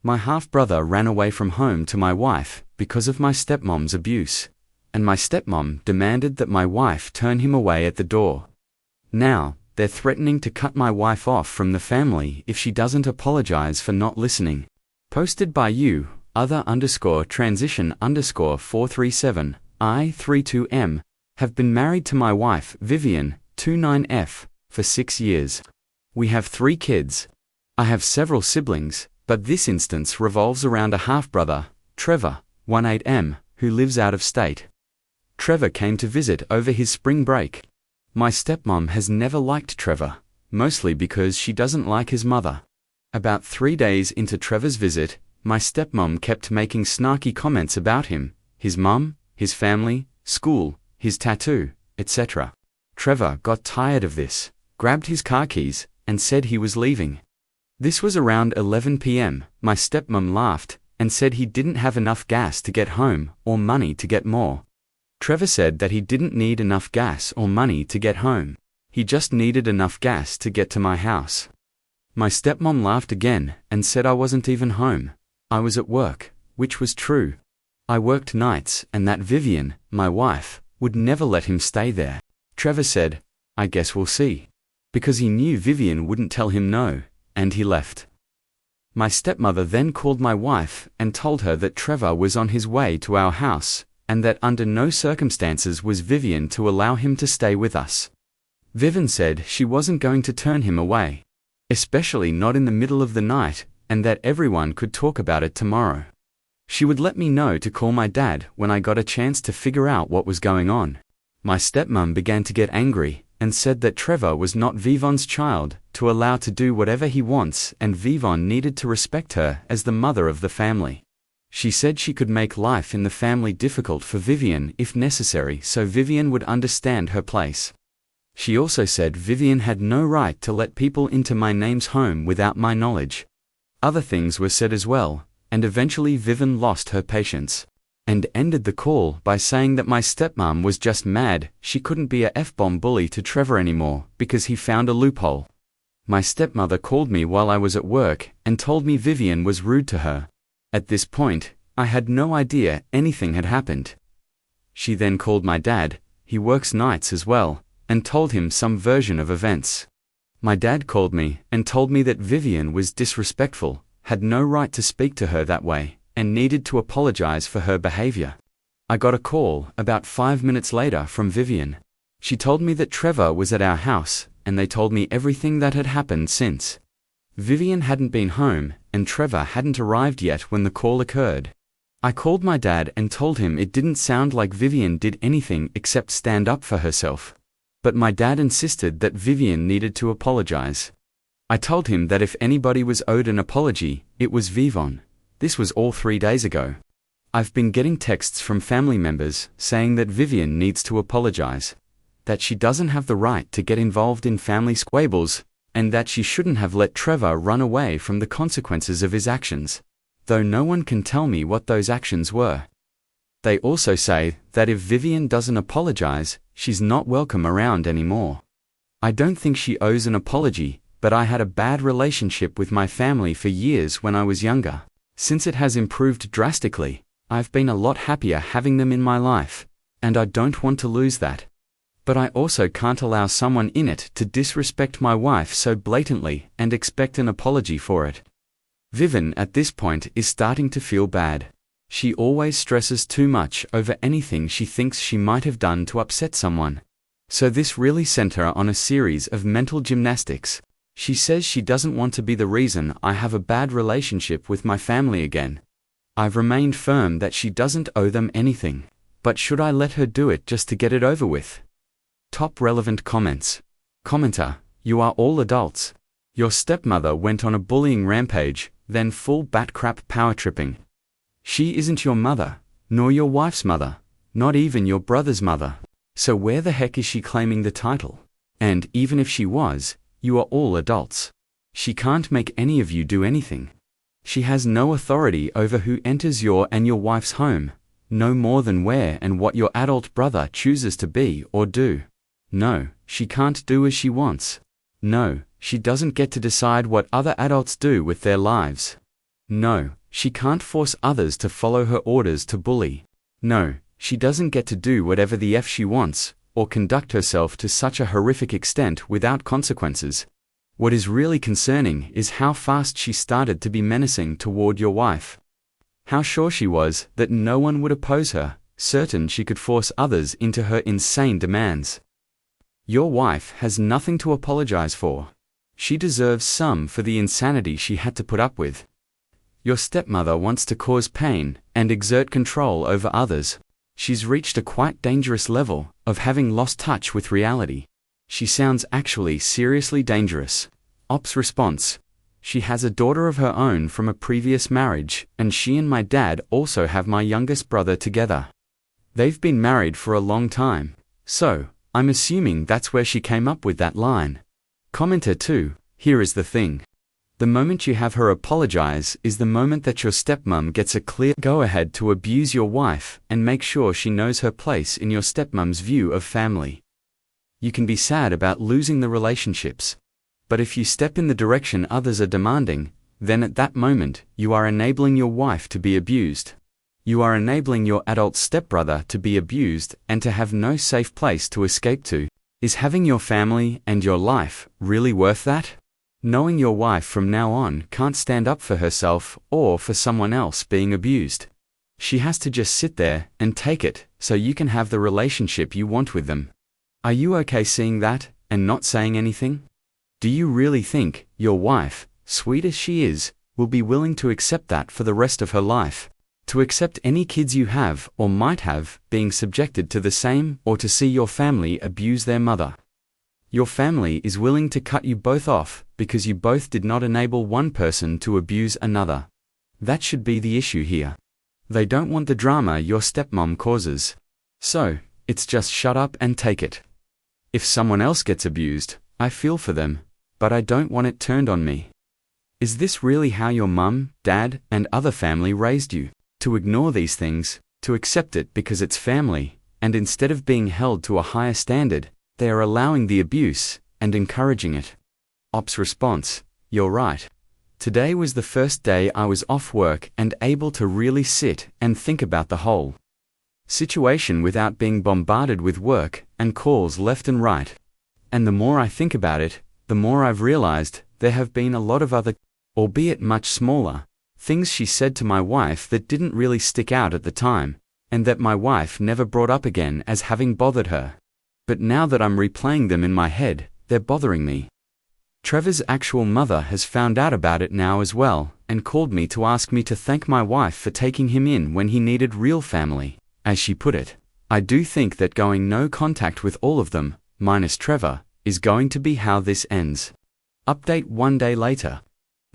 My half-brother ran away from home to my wife because of my stepmom's abuse, and my stepmom demanded that my wife turn him away at the door. Now, they're threatening to cut my wife off from the family if she doesn't apologize for not listening. Posted by you, other_transition_437, I32M, have been married to my wife, Vivian, 29F, for 6 years. We have 3 kids. I have several siblings, but this instance revolves around a half-brother, Trevor, 18M, who lives out of state. Trevor came to visit over his spring break. My stepmom has never liked Trevor, mostly because she doesn't like his mother. About 3 days into Trevor's visit, my stepmom kept making snarky comments about him, his mum, his family, school, his tattoo, etc. Trevor got tired of this, grabbed his car keys, and said he was leaving. This was around 11 p.m. My stepmom laughed and said he didn't have enough gas to get home or money to get more. Trevor said that he didn't need enough gas or money to get home. He just needed enough gas to get to my house. My stepmom laughed again and said I wasn't even home. I was at work, which was true. I worked nights and that Vivian, my wife, would never let him stay there. Trevor said, I guess we'll see. Because he knew Vivian wouldn't tell him no, and he left. My stepmother then called my wife and told her that Trevor was on his way to our house, and that under no circumstances was Vivian to allow him to stay with us. Vivian said she wasn't going to turn him away, especially not in the middle of the night, and that everyone could talk about it tomorrow. She would let me know to call my dad when I got a chance to figure out what was going on. My stepmom began to get angry and said that Trevor was not Vivon's child to allow to do whatever he wants, and Vivon needed to respect her as the mother of the family. She said she could make life in the family difficult for Vivian if necessary so Vivian would understand her place. She also said Vivian had no right to let people into my name's home without my knowledge. Other things were said as well, and eventually Vivian lost her patience and ended the call by saying that my stepmom was just mad she couldn't be a F-bomb bully to Trevor anymore because he found a loophole. My stepmother called me while I was at work and told me Vivian was rude to her. At this point, I had no idea anything had happened. She then called my dad, he works nights as well, and told him some version of events. My dad called me and told me that Vivian was disrespectful, had no right to speak to her that way, and needed to apologize for her behavior. I got a call about 5 minutes later from Vivian. She told me that Trevor was at our house, and they told me everything that had happened since. Vivian hadn't been home, and Trevor hadn't arrived yet when the call occurred. I called my dad and told him it didn't sound like Vivian did anything except stand up for herself. But my dad insisted that Vivian needed to apologize. I told him that if anybody was owed an apology, it was Vivon. This was all 3 days ago. I've been getting texts from family members saying that Vivian needs to apologize, that she doesn't have the right to get involved in family squabbles, and that she shouldn't have let Trevor run away from the consequences of his actions, though no one can tell me what those actions were. They also say that if Vivian doesn't apologize, she's not welcome around anymore. I don't think she owes an apology, but I had a bad relationship with my family for years when I was younger. Since it has improved drastically, I've been a lot happier having them in my life, and I don't want to lose that. But I also can't allow someone in it to disrespect my wife so blatantly and expect an apology for it. Vivian at this point is starting to feel bad. She always stresses too much over anything she thinks she might have done to upset someone. So this really sent her on a series of mental gymnastics. She says she doesn't want to be the reason I have a bad relationship with my family again. I've remained firm that she doesn't owe them anything, but should I let her do it just to get it over with? Top relevant comments. Commenter, you are all adults. Your stepmother went on a bullying rampage, then full batcrap power tripping. She isn't your mother, nor your wife's mother, not even your brother's mother. So where the heck is she claiming the title? And even if she was, you are all adults. She can't make any of you do anything. She has no authority over who enters your and your wife's home, no more than where and what your adult brother chooses to be or do. No, she can't do as she wants. No, she doesn't get to decide what other adults do with their lives. No, she can't force others to follow her orders to bully. No, she doesn't get to do whatever the F she wants, or conduct herself to such a horrific extent without consequences. What is really concerning is how fast she started to be menacing toward your wife. How sure she was that no one would oppose her, certain she could force others into her insane demands. Your wife has nothing to apologize for. She deserves some for the insanity she had to put up with. Your stepmother wants to cause pain and exert control over others. She's reached a quite dangerous level of having lost touch with reality. She sounds actually seriously dangerous. Op's response: she has a daughter of her own from a previous marriage, and she and my dad also have my youngest brother together. They've been married for a long time, so I'm assuming that's where she came up with that line. Commenter 2, here is the thing. The moment you have her apologize is the moment that your stepmom gets a clear go-ahead to abuse your wife and make sure she knows her place in your stepmom's view of family. You can be sad about losing the relationships, but if you step in the direction others are demanding, then at that moment you are enabling your wife to be abused. You are enabling your adult stepbrother to be abused and to have no safe place to escape to. Is having your family and your life really worth that? Knowing your wife from now on can't stand up for herself or for someone else being abused. She has to just sit there and take it so you can have the relationship you want with them. Are you okay seeing that and not saying anything? Do you really think your wife, sweet as she is, will be willing to accept that for the rest of her life? To accept any kids you have or might have being subjected to the same, or to see your family abuse their mother? Your family is willing to cut you both off because you both did not enable one person to abuse another. That should be the issue here. They don't want the drama your stepmom causes. So, it's just shut up and take it. If someone else gets abused, I feel for them, but I don't want it turned on me. Is this really how your mum, dad, and other family raised you? To ignore these things, to accept it because it's family, and instead of being held to a higher standard, they are allowing the abuse and encouraging it. Op's response: you're right. Today was the first day I was off work and able to really sit and think about the whole situation without being bombarded with work and calls left and right. And the more I think about it, the more I've realized there have been a lot of other, albeit much smaller, things she said to my wife that didn't really stick out at the time, and that my wife never brought up again as having bothered her. But now that I'm replaying them in my head, they're bothering me. Trevor's actual mother has found out about it now as well, and called me to ask me to thank my wife for taking him in when he needed real family, as she put it. I do think that going no contact with all of them, minus Trevor, is going to be how this ends. Update 1 day later.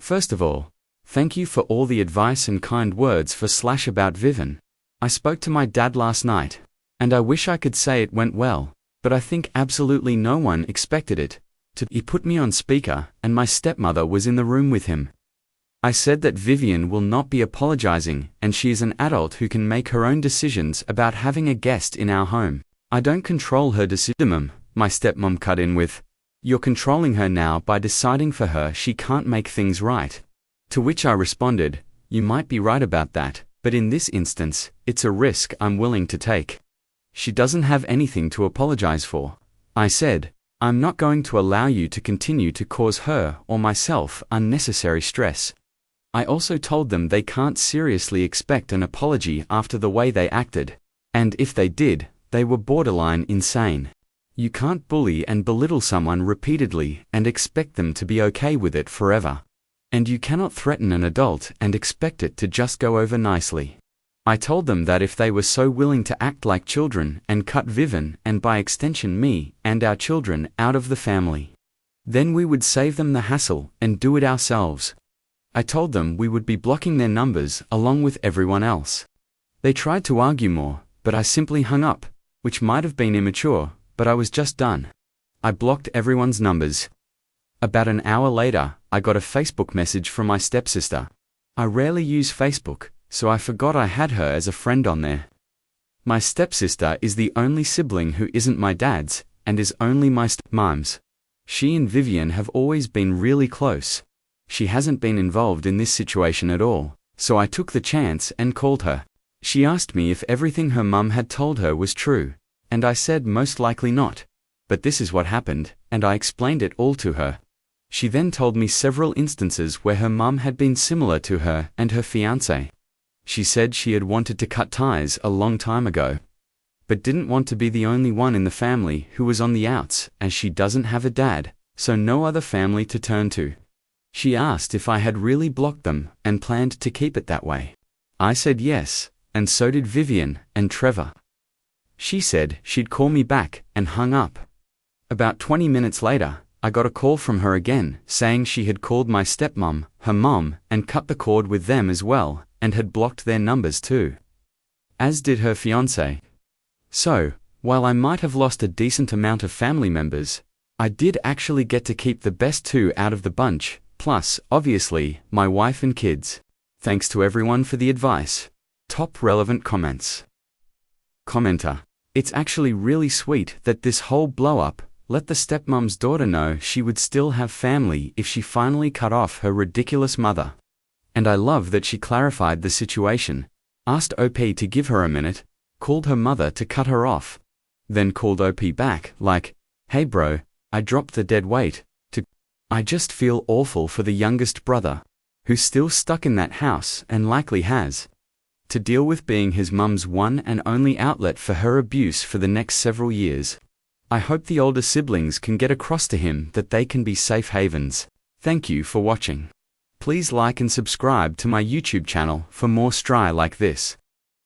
First of all, thank you for all the advice and kind words for / about Vivian. I spoke to my dad last night, and I wish I could say it went well, but I think absolutely no one expected it. He put me on speaker, and my stepmother was in the room with him. I said that Vivian will not be apologizing, and she is an adult who can make her own decisions about having a guest in our home. I don't control her decision. My stepmom cut in with, "You're controlling her now by deciding for her she can't make things right." To which I responded, "You might be right about that, but in this instance, it's a risk I'm willing to take. She doesn't have anything to apologize for." I said, "I'm not going to allow you to continue to cause her or myself unnecessary stress." I also told them they can't seriously expect an apology after the way they acted, and if they did, they were borderline insane. You can't bully and belittle someone repeatedly and expect them to be okay with it forever. And you cannot threaten an adult and expect it to just go over nicely. I told them that if they were so willing to act like children and cut Vivian, and by extension me, and our children, out of the family, then we would save them the hassle and do it ourselves. I told them we would be blocking their numbers along with everyone else. They tried to argue more, but I simply hung up, which might have been immature, but I was just done. I blocked everyone's numbers. About an hour later, I got a Facebook message from my stepsister. I rarely use Facebook, so I forgot I had her as a friend on there. My stepsister is the only sibling who isn't my dad's, and is only my stepmom's. She and Vivian have always been really close. She hasn't been involved in this situation at all, so I took the chance and called her. She asked me if everything her mum had told her was true, and I said most likely not. But this is what happened, and I explained it all to her. She then told me several instances where her mum had been similar to her and her fiancé. She said she had wanted to cut ties a long time ago, but didn't want to be the only one in the family who was on the outs, as she doesn't have a dad, so no other family to turn to. She asked if I had really blocked them and planned to keep it that way. I said yes, and so did Vivian and Trevor. She said she'd call me back and hung up. About 20 minutes later, I got a call from her again, saying she had called my stepmom, her mom, and cut the cord with them as well, and had blocked their numbers too. As did her fiancé. So, while I might have lost a decent amount of family members, I did actually get to keep the best two out of the bunch, plus, obviously, my wife and kids. Thanks to everyone for the advice. Top relevant comments. Commenter: It's actually really sweet that this whole blow-up let the stepmom's daughter know she would still have family if she finally cut off her ridiculous mother. And I love that she clarified the situation, asked OP to give her a minute, called her mother to cut her off, then called OP back like, "Hey bro, I dropped the dead weight," to, I just feel awful for the youngest brother, who's still stuck in that house and likely has to deal with being his mum's one and only outlet for her abuse for the next several years. I hope the older siblings can get across to him that they can be safe havens. Thank you for watching. Please like and subscribe to my YouTube channel for more stry like this.